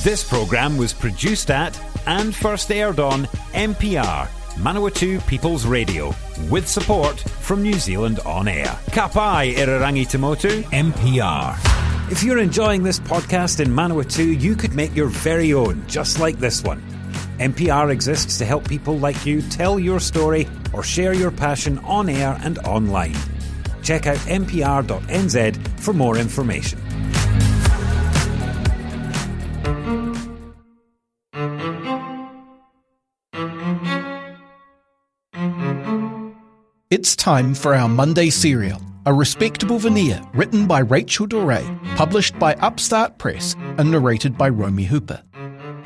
This programme was produced at and first aired on MPR, Manawatū People's Radio, with support from New Zealand On Air. Ka pai irarangi te motu, MPR. If you're enjoying this podcast in Manawatū, you could make your very own, just like this one. MPR exists to help people like you tell your story or share your passion on air and online. Check out mpr.nz for more information. It's time for our Monday serial, A Respectable Veneer, written by Rachel Doré, published by Upstart Press and narrated by Romy Hooper.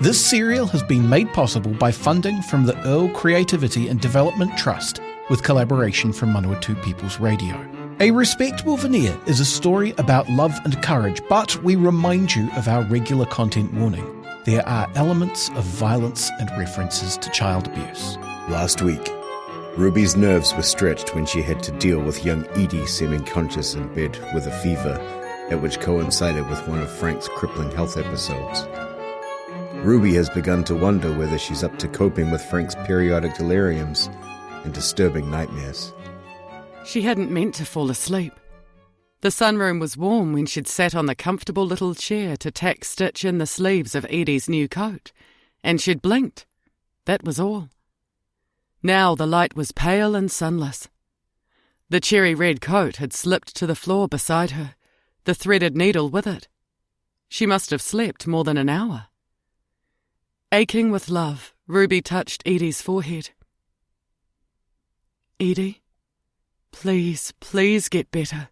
This serial has been made possible by funding from the Earl Creativity and Development Trust with collaboration from Manawatū People's Radio. A Respectable Veneer is a story about love and courage, but we remind you of our regular content warning. There are elements of violence and references to child abuse. Last week, Ruby's nerves were stretched when she had to deal with young Edie semi-conscious in bed with a fever, at which coincided with one of Frank's crippling health episodes. Ruby has begun to wonder whether she's up to coping with Frank's periodic deliriums and disturbing nightmares. She hadn't meant to fall asleep. The sunroom was warm when she'd sat on the comfortable little chair to tack stitch in the sleeves of Edie's new coat, and she'd blinked. That was all. Now the light was pale and sunless. The cherry-red coat had slipped to the floor beside her, the threaded needle with it. She must have slept more than an hour. Aching with love, Ruby touched Edie's forehead. "Edie, please, please get better."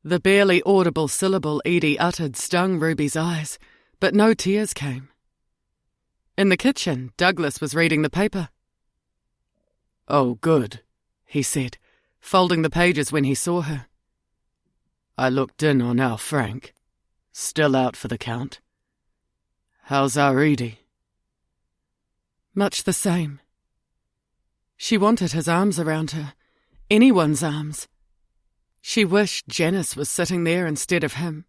The barely audible syllable Edie uttered stung Ruby's eyes, but no tears came. In the kitchen, Douglas was reading the paper. "Oh, good," he said, folding the pages when he saw her. "I looked in on our Frank. Still out for the count. How's our Edie?" Much the same. She wanted his arms around her, anyone's arms. She wished Janice was sitting there instead of him.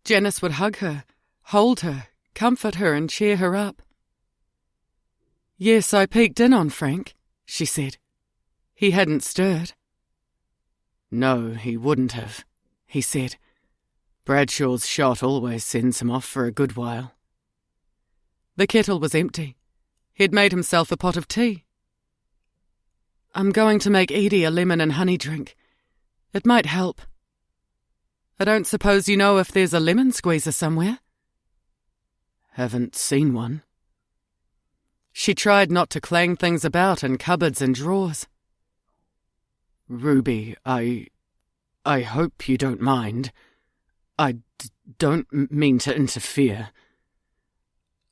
Janice would hug her, hold her, comfort her and cheer her up. "Yes, I peeked in on Frank," she said. He hadn't stirred. "No, he wouldn't have," he said. "Bradshaw's shot always sends him off for a good while." The kettle was empty. He'd made himself a pot of tea. "I'm going to make Edie a lemon and honey drink. It might help. I don't suppose you know if there's a lemon squeezer somewhere?" "Haven't seen one." She tried not to clang things about in cupboards and drawers. "Ruby, I hope you don't mind. I don't mean to interfere."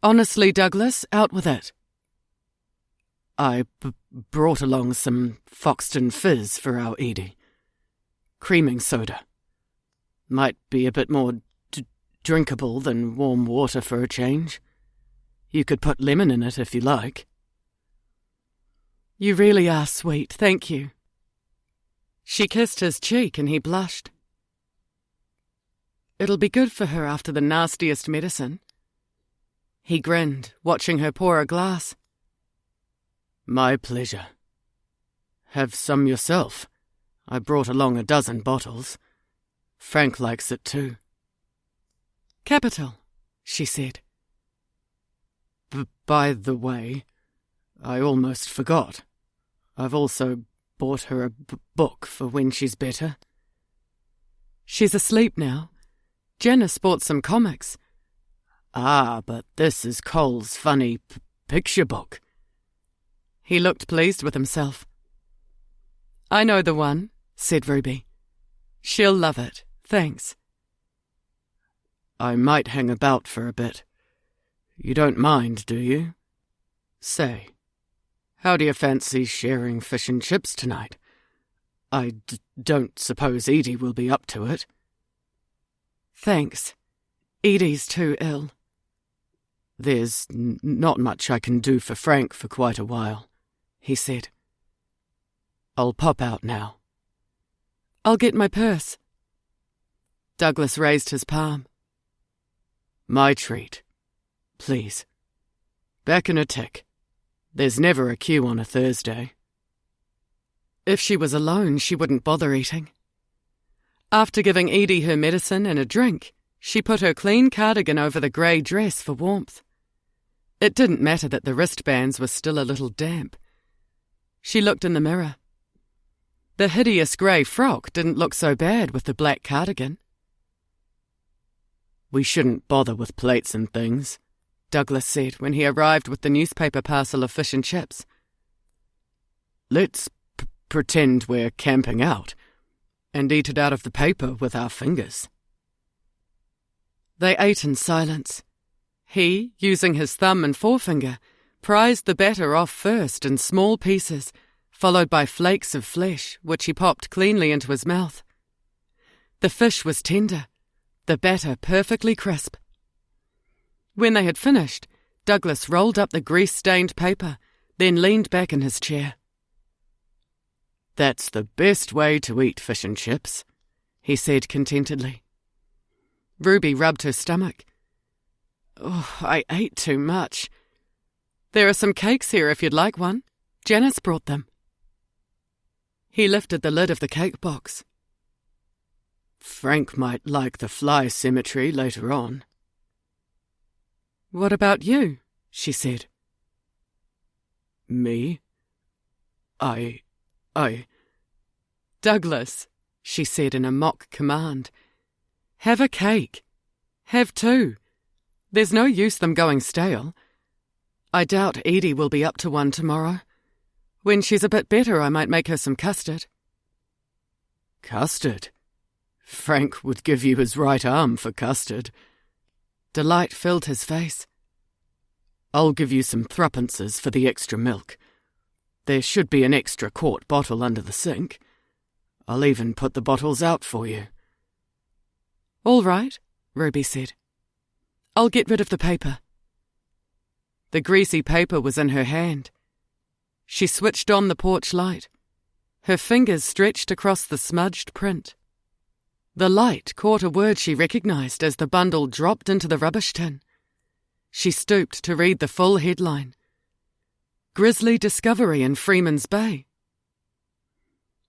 "Honestly, Douglas, out with it." "I brought along some Foxton Fizz for our Edie. Creaming soda. Might be a bit more drinkable than warm water for a change. You could put lemon in it if you like." "You really are sweet, thank you." She kissed his cheek and he blushed. "It'll be good for her after the nastiest medicine." He grinned, watching her pour a glass. "My pleasure. Have some yourself. I brought along a dozen bottles. Frank likes it too." "Capital," she said. By the way, I almost forgot. I've also bought her a book for when she's better." "She's asleep now. Janice bought some comics." "Ah, but this is Cole's funny picture book." He looked pleased with himself. "I know the one," said Ruby. "She'll love it, thanks." "I might hang about for a bit. You don't mind, do you? Say, how do you fancy sharing fish and chips tonight? I don't suppose Edie will be up to it." "Thanks. Edie's too ill." "There's not much I can do for Frank for quite a while," he said. "I'll pop out now." "I'll get my purse." Douglas raised his palm. "My treat. Please. Back in a tick. There's never a queue on a Thursday. If she was alone, she wouldn't bother eating. After giving Edie her medicine and a drink, she put her clean cardigan over the grey dress for warmth. It didn't matter that the wristbands were still a little damp. She looked in the mirror. The hideous grey frock didn't look so bad with the black cardigan. "We shouldn't bother with plates and things," Douglas said when he arrived with the newspaper parcel of fish and chips. "Let's pretend we're camping out and eat it out of the paper with our fingers." They ate in silence. He, using his thumb and forefinger, prized the batter off first in small pieces, followed by flakes of flesh, which he popped cleanly into his mouth. The fish was tender, the batter perfectly crisp. When they had finished, Douglas rolled up the grease-stained paper, then leaned back in his chair. "That's the best way to eat fish and chips," he said contentedly. Ruby rubbed her stomach. "Oh, I ate too much. There are some cakes here if you'd like one. Janice brought them." He lifted the lid of the cake box. "Frank might like the fly cemetery later on." "What about you?" she said. "Me? I... "Douglas," she said in a mock command. "Have a cake. Have two. There's no use them going stale. I doubt Edie will be up to one tomorrow. When she's a bit better, I might make her some custard." "Custard? Frank would give you his right arm for custard." Delight filled his face. "I'll give you some threepences for the extra milk. There should be an extra quart bottle under the sink. I'll even put the bottles out for you." "All right," Ruby said. "I'll get rid of the paper." The greasy paper was in her hand. She switched on the porch light. Her fingers stretched across the smudged print. The light caught a word she recognised as the bundle dropped into the rubbish tin. She stooped to read the full headline. "Grisly Discovery in Freeman's Bay."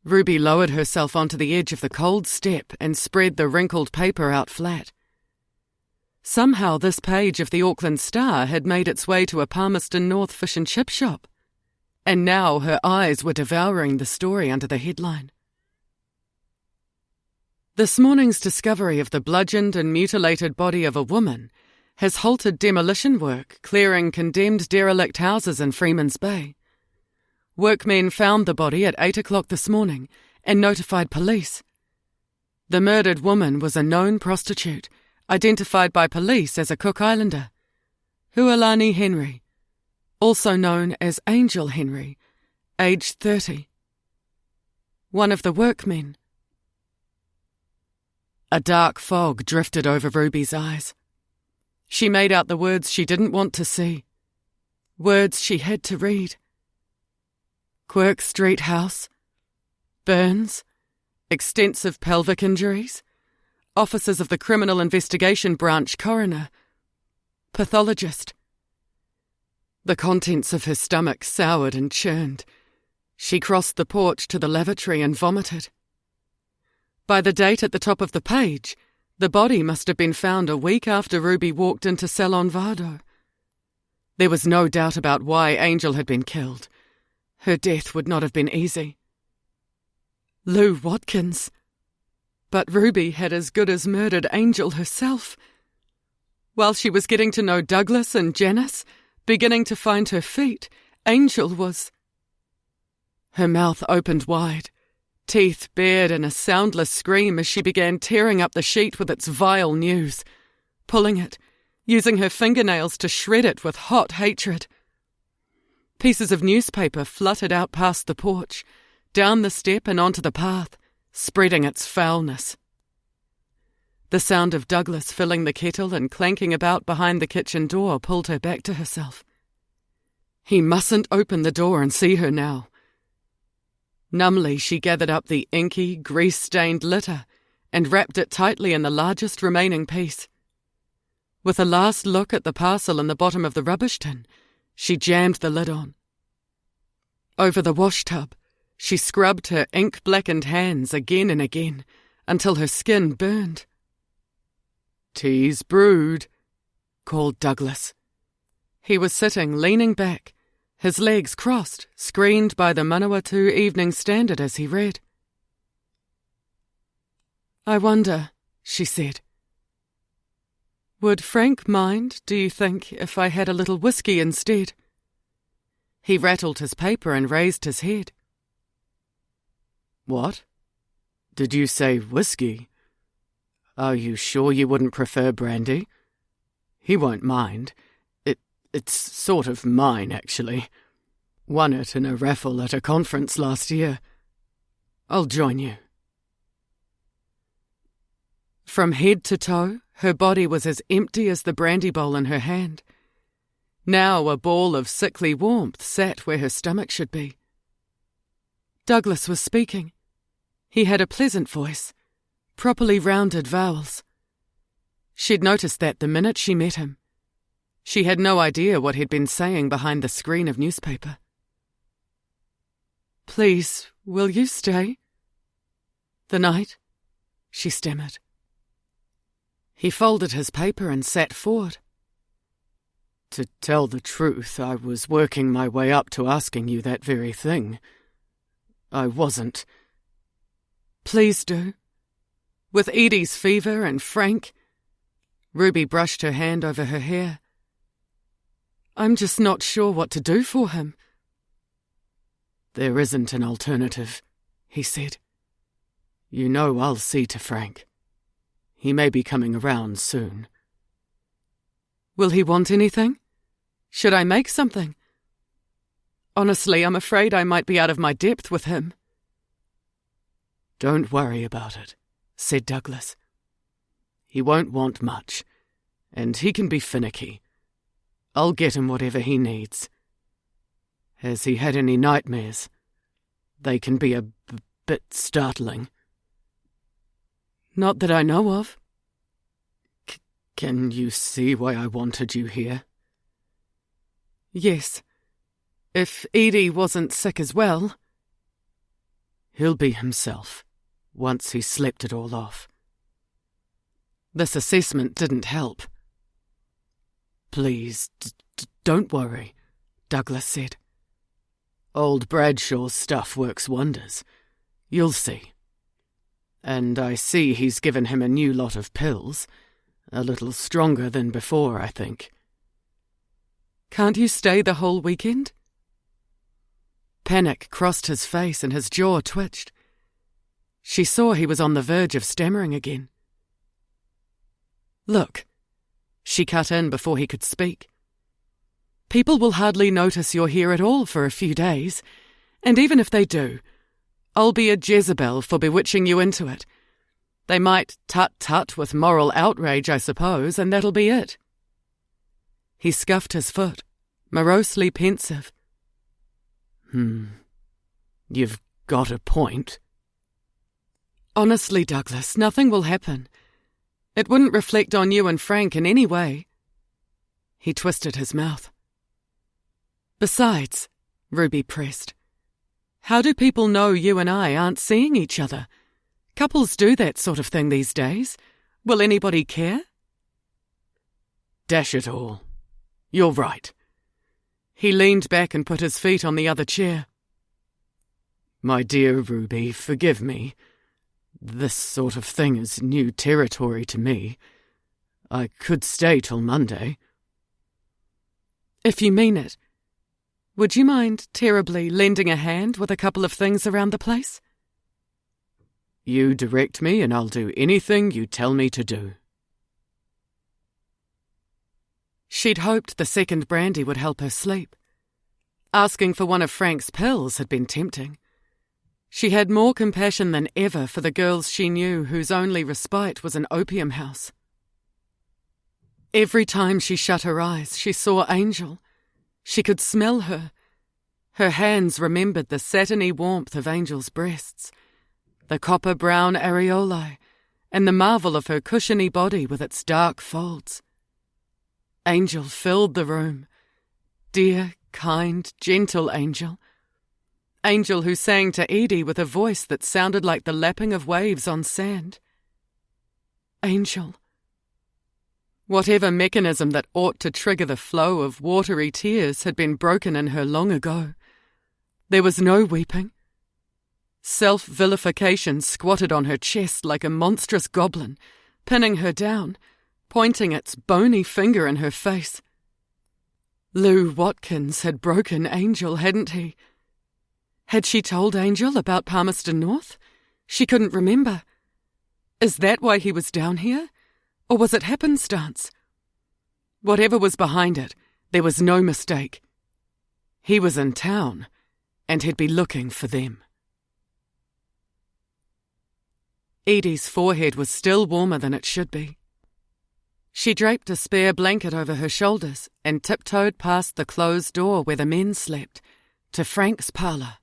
Ruby lowered herself onto the edge of the cold step and spread the wrinkled paper out flat. Somehow this page of the Auckland Star had made its way to a Palmerston North fish and chip shop, and now her eyes were devouring the story under the headline. This morning's discovery of the bludgeoned and mutilated body of a woman has halted demolition work clearing condemned derelict houses in Freeman's Bay. Workmen found the body at 8 o'clock this morning and notified police. The murdered woman was a known prostitute, identified by police as a Cook Islander, Hualani Henry, also known as Angel Henry, aged 30. One of the workmen. A dark fog drifted over Ruby's eyes. She made out the words she didn't want to see, words she had to read. Quirk Street House, burns, extensive pelvic injuries, officers of the Criminal Investigation Branch coroner, pathologist. The contents of her stomach soured and churned. She crossed the porch to the lavatory and vomited. By the date at the top of the page, the body must have been found a week after Ruby walked into Salon Vardo. There was no doubt about why Angel had been killed. Her death would not have been easy. Lou Watkins. But Ruby had as good as murdered Angel herself. While she was getting to know Douglas and Janice, beginning to find her feet, Angel was... Her mouth opened wide, teeth bared in a soundless scream as she began tearing up the sheet with its vile news, pulling it, using her fingernails to shred it with hot hatred. Pieces of newspaper fluttered out past the porch, down the step and onto the path, spreading its foulness. The sound of Douglas filling the kettle and clanking about behind the kitchen door pulled her back to herself. He mustn't open the door and see her now. Numbly she gathered up the inky, grease-stained litter and wrapped it tightly in the largest remaining piece. With a last look at the parcel in the bottom of the rubbish tin, she jammed the lid on. Over the wash tub, she scrubbed her ink-blackened hands again and again until her skin burned. "Tea's brewed," called Douglas. He was sitting, leaning back, his legs crossed, screened by the Manawatū Evening Standard as he read. "I wonder," she said. "Would Frank mind, do you think, if I had a little whiskey instead?" He rattled his paper and raised his head. "What? Did you say whiskey? Are you sure you wouldn't prefer brandy? He won't mind. It's sort of mine, actually. Won it in a raffle at a conference last year. I'll join you." From head to toe, her body was as empty as the brandy bowl in her hand. Now a ball of sickly warmth sat where her stomach should be. Douglas was speaking. He had a pleasant voice, properly rounded vowels. She'd noticed that the minute she met him. She had no idea what he'd been saying behind the screen of newspaper. "Please, will you stay?" "The night?" she stammered. He folded his paper and sat forward. "To tell the truth, I was working my way up to asking you that very thing. I wasn't." "Please do. With Edie's fever and Frank..." Ruby brushed her hand over her hair. "I'm just not sure what to do for him." "There isn't an alternative," he said. "You know I'll see to Frank. He may be coming around soon." "Will he want anything? Should I make something? Honestly, I'm afraid I might be out of my depth with him." "Don't worry about it," said Douglas. "He won't want much, and he can be finicky. I'll get him whatever he needs. Has he had any nightmares? They can be a bit startling." "Not that I know of." Can you see why I wanted you here?" "Yes. If Edie wasn't sick as well." "He'll be himself, once he's slept it all off." This assessment didn't help. "Please, don't worry," Douglas said. "Old Bradshaw's stuff works wonders. You'll see. And I see he's given him a new lot of pills, a little stronger than before, I think." "Can't you stay the whole weekend?" Panic crossed his face and his jaw twitched. She saw he was on the verge of stammering again. "Look," she cut in before he could speak. "People will hardly notice you're here at all for a few days, and even if they do, I'll be a Jezebel for bewitching you into it. They might tut-tut with moral outrage, I suppose, and that'll be it." He scuffed his foot, morosely pensive. You've got a point." "Honestly, Douglas, nothing will happen. It wouldn't reflect on you and Frank in any way." He twisted his mouth. "Besides," Ruby pressed, "how do people know you and I aren't seeing each other? Couples do that sort of thing these days. Will anybody care?" "Dash it all. You're right." He leaned back and put his feet on the other chair. "My dear Ruby, forgive me. This sort of thing is new territory to me. I could stay till Monday." "If you mean it, would you mind terribly lending a hand with a couple of things around the place?" "You direct me and I'll do anything you tell me to do." She'd hoped the second brandy would help her sleep. Asking for one of Frank's pills had been tempting. She had more compassion than ever for the girls she knew whose only respite was an opium house. Every time she shut her eyes, she saw Angel. She could smell her. Her hands remembered the satiny warmth of Angel's breasts, the copper-brown areolae, and the marvel of her cushiony body with its dark folds. Angel filled the room. Dear, kind, gentle Angel. Angel who sang to Edie with a voice that sounded like the lapping of waves on sand. Angel. Whatever mechanism that ought to trigger the flow of watery tears had been broken in her long ago. There was no weeping. Self-vilification squatted on her chest like a monstrous goblin, pinning her down, pointing its bony finger in her face. Lou Watkins had broken Angel, hadn't he? Had she told Angel about Palmerston North? She couldn't remember. Is that why he was down here? Or was it happenstance? Whatever was behind it, there was no mistake. He was in town, and he'd be looking for them. Edie's forehead was still warmer than it should be. She draped a spare blanket over her shoulders and tiptoed past the closed door where the men slept, to Frank's parlour.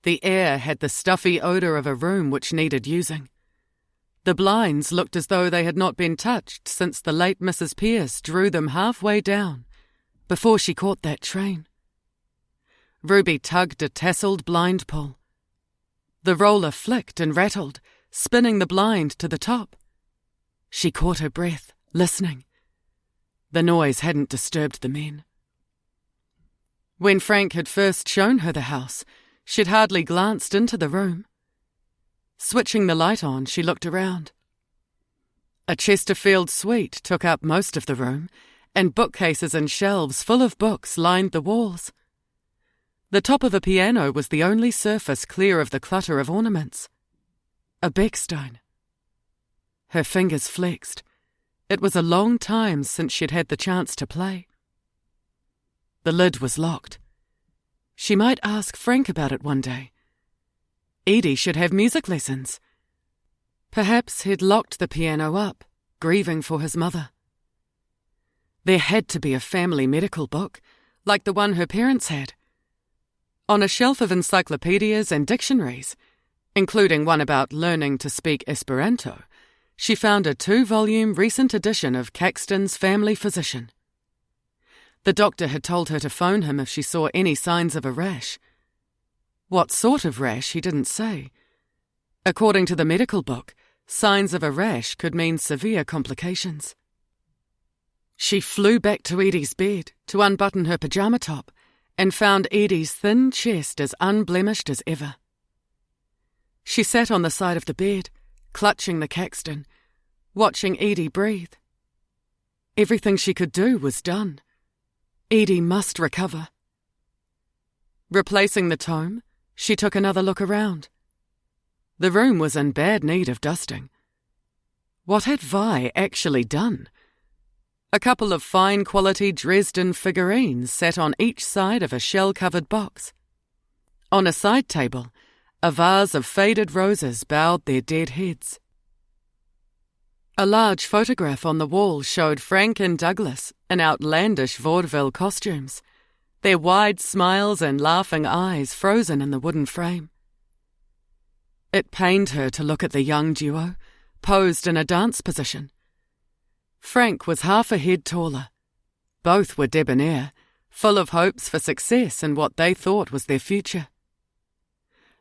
The air had the stuffy odour of a room which needed using. The blinds looked as though they had not been touched since the late Mrs. Pearce drew them halfway down, before she caught that train. Ruby tugged a tasselled blind pull. The roller flicked and rattled, spinning the blind to the top. She caught her breath, listening. The noise hadn't disturbed the men. When Frank had first shown her the house, she'd hardly glanced into the room. Switching the light on, she looked around. A Chesterfield suite took up most of the room, and bookcases and shelves full of books lined the walls. The top of a piano was the only surface clear of the clutter of ornaments. A Beckstein. Her fingers flexed. It was a long time since she'd had the chance to play. The lid was locked. She might ask Frank about it one day. Edie should have music lessons. Perhaps he'd locked the piano up, grieving for his mother. There had to be a family medical book, like the one her parents had. On a shelf of encyclopedias and dictionaries, including one about learning to speak Esperanto, she found a 2-volume recent edition of Caxton's Family Physician. The doctor had told her to phone him if she saw any signs of a rash. What sort of rash, he didn't say. According to the medical book, signs of a rash could mean severe complications. She flew back to Edie's bed to unbutton her pyjama top and found Edie's thin chest as unblemished as ever. She sat on the side of the bed, clutching the Caxton, watching Edie breathe. Everything she could do was done. Edie must recover. Replacing the tome, she took another look around. The room was in bad need of dusting. What had Vi actually done? A couple of fine-quality Dresden figurines sat on each side of a shell-covered box. On a side table, a vase of faded roses bowed their dead heads. A large photograph on the wall showed Frank and Douglas in outlandish vaudeville costumes, their wide smiles and laughing eyes frozen in the wooden frame. It pained her to look at the young duo, posed in a dance position. Frank was half a head taller. Both were debonair, full of hopes for success in what they thought was their future.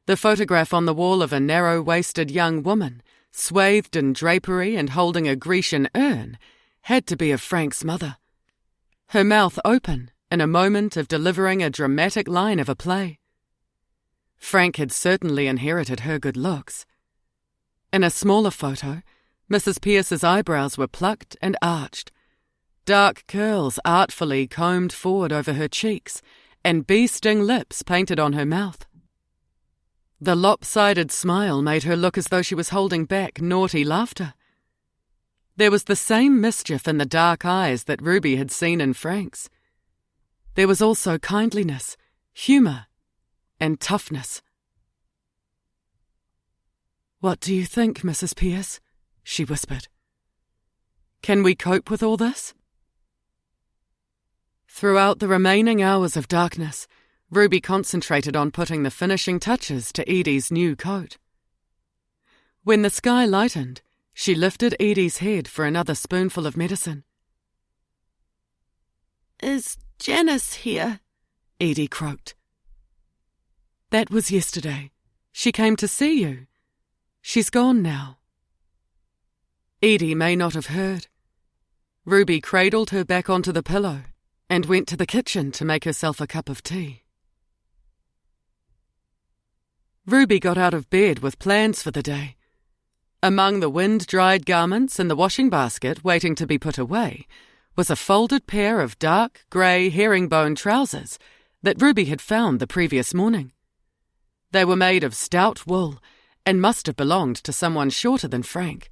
The photograph on the wall of a narrow-waisted young woman, swathed in drapery and holding a Grecian urn, had to be of Frank's mother. Her mouth open, in a moment of delivering a dramatic line of a play. Frank had certainly inherited her good looks. In a smaller photo, Mrs. Pearce's eyebrows were plucked and arched, dark curls artfully combed forward over her cheeks, and bee-sting lips painted on her mouth. The lopsided smile made her look as though she was holding back naughty laughter. There was the same mischief in the dark eyes that Ruby had seen in Frank's. There was also kindliness, humour, and toughness. "What do you think, Mrs. Pearce?" she whispered. "Can we cope with all this?" Throughout the remaining hours of darkness, Ruby concentrated on putting the finishing touches to Edie's new coat. When the sky lightened, she lifted Edie's head for another spoonful of medicine. Is Janice here? Edie croaked. That was yesterday. She came to see you. She's gone now. Edie may not have heard. Ruby cradled her back onto the pillow and went to the kitchen to make herself a cup of tea. Ruby got out of bed with plans for the day. Among the wind-dried garments in the washing basket waiting to be put away was a folded pair of dark grey herringbone trousers that Ruby had found the previous morning. They were made of stout wool and must have belonged to someone shorter than Frank.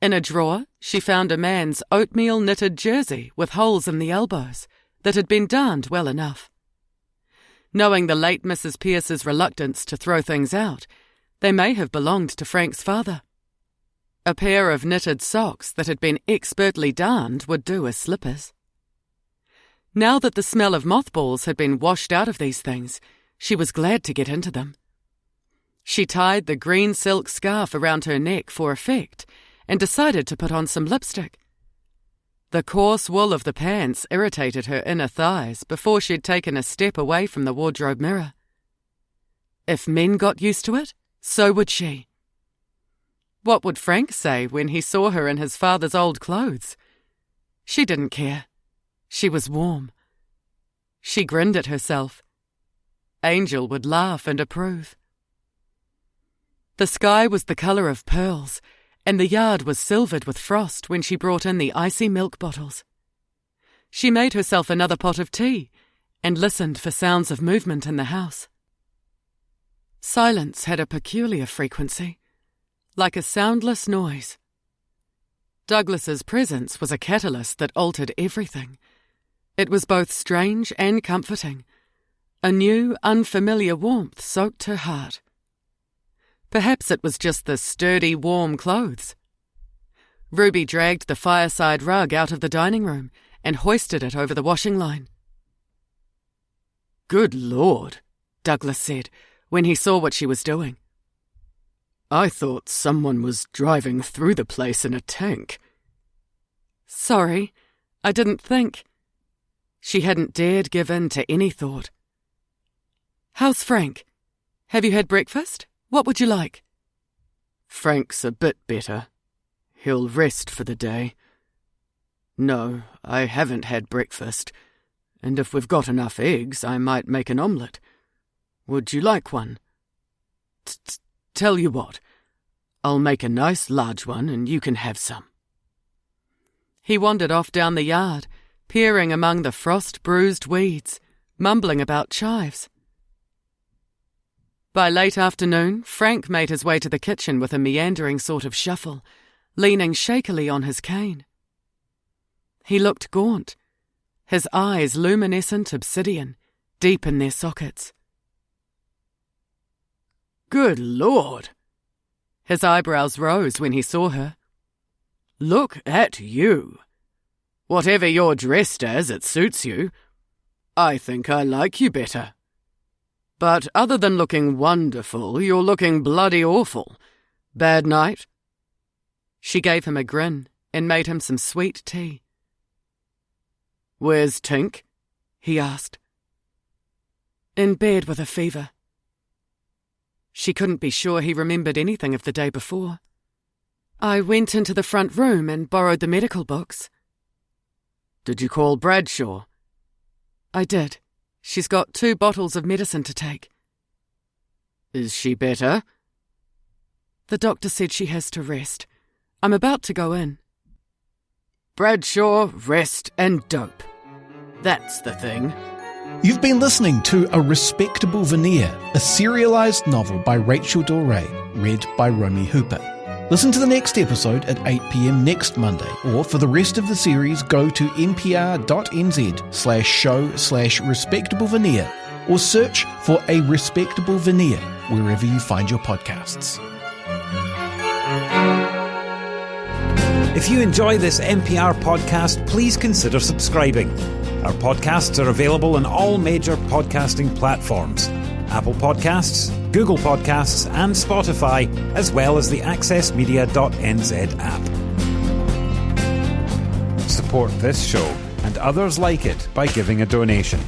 In a drawer, she found a man's oatmeal-knitted jersey with holes in the elbows that had been darned well enough. Knowing the late Mrs. Pierce's reluctance to throw things out, they may have belonged to Frank's father. A pair of knitted socks that had been expertly darned would do as slippers. Now that the smell of mothballs had been washed out of these things, she was glad to get into them. She tied the green silk scarf around her neck for effect and decided to put on some lipstick. The coarse wool of the pants irritated her inner thighs before she'd taken a step away from the wardrobe mirror. If men got used to it, so would she. What would Frank say when he saw her in his father's old clothes? She didn't care. She was warm. She grinned at herself. Angel would laugh and approve. The sky was the colour of pearls, and the yard was silvered with frost when she brought in the icy milk bottles. She made herself another pot of tea and listened for sounds of movement in the house. Silence had a peculiar frequency, like a soundless noise. Douglas's presence was a catalyst that altered everything. It was both strange and comforting. A new, unfamiliar warmth soaked her heart. Perhaps it was just the sturdy, warm clothes. Ruby dragged the fireside rug out of the dining room and hoisted it over the washing line. "Good Lord," Douglas said, when he saw what she was doing. "I thought someone was driving through the place in a tank." "Sorry, I didn't think." She hadn't dared give in to any thought. "How's Frank? Have you had breakfast? What would you like?" "Frank's a bit better. He'll rest for the day. No, I haven't had breakfast, and if we've got enough eggs, I might make an omelette. Would you like one? Tell you what, I'll make a nice large one and you can have some." He wandered off down the yard, peering among the frost-bruised weeds, mumbling about chives. By late afternoon, Frank made his way to the kitchen with a meandering sort of shuffle, leaning shakily on his cane. He looked gaunt, his eyes luminescent obsidian, deep in their sockets. "Good Lord!" His eyebrows rose when he saw her. "Look at you! Whatever you're dressed as, it suits you. I think I like you better. But other than looking wonderful, you're looking bloody awful. Bad night?" She gave him a grin and made him some sweet tea. "Where's Tink?" he asked. "In bed with a fever." She couldn't be sure he remembered anything of the day before. "I went into the front room and borrowed the medical books." "Did you call Bradshaw?" "I did. She's got 2 bottles of medicine to take." "Is she better?" "The doctor said she has to rest. I'm about to go in." Bradshaw, rest and dope. That's the thing. You've been listening to A Respectable Veneer, a serialised novel by Rachel Doré, read by Romy Hooper. Listen to the next episode at 8 p.m. next Monday, or for the rest of the series, go to npr.nz/show/respectable veneer, or search for A Respectable Veneer wherever you find your podcasts. If you enjoy this NPR podcast, please consider subscribing. Our podcasts are available on all major podcasting platforms: Apple Podcasts, Google Podcasts, and Spotify, as well as the accessmedia.nz app. Support this show and and others like it by giving a donation.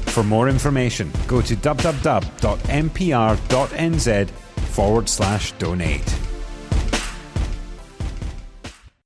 For more information, go to www.mpr.nz/donate.